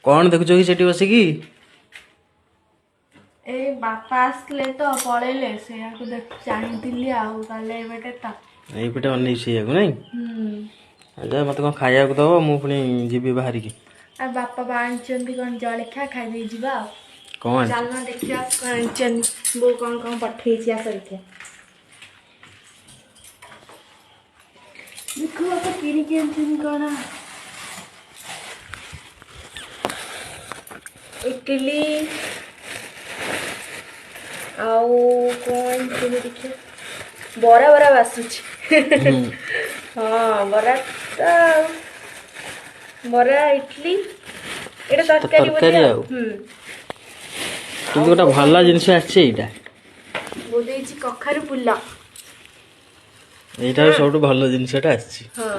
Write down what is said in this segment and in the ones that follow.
कौन देखुच कि सेठी बसिकी ए बापा आसले तो पळेले से याको देख चाहिथिली आउ काले बेटे ता एपटे अनै से को नहीं अच्छा मत कौन खाया को दब मु पुणी जीवी बाहर की आ बापा बांचंदी कोन जळखा खाइ दे जिबा कौन चल ना देखिया कोन बो कोन पठे छी आ सरके देखो बापा किनी केन कोन इडली आउ कौन किनी देखिए बरा बरा बासुच हाँ बरा बरा इडली एटा तरकारी बोली तुम गोटा भल जिनस आछे बोले छी कखारु पुल्ला एटा सबटु भल जिनसटा आछी हाँ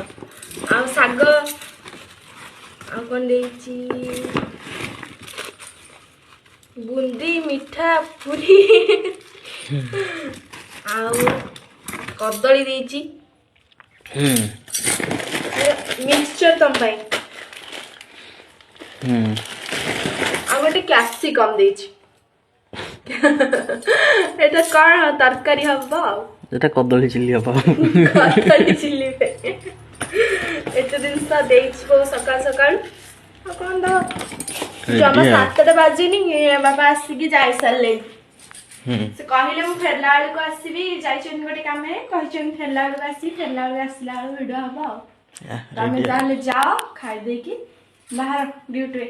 आ साग आ कोन देछि बुंदी मिठा पूरी आउ कदली देछि मिक्सचर तम पाई आ गोटे कैप्सिकम देछि एटा कौन तरकारी हबा एटा कदली चिल्ली हबा कदली चिल्ली पे एते दिन सा देछि को सकाल सकाल आ कोन दा जमा 7टा बाजिनी बाबा आसिकी जाई सरले से कहले मु फेरला वाले को आसीबी जाइछन गोटे काम है कहछन फेरला वाले आसी फेरला वाले आसला वीडियो हबा तमे जाले जाओ खाइ दे की बाहर ड्यूटी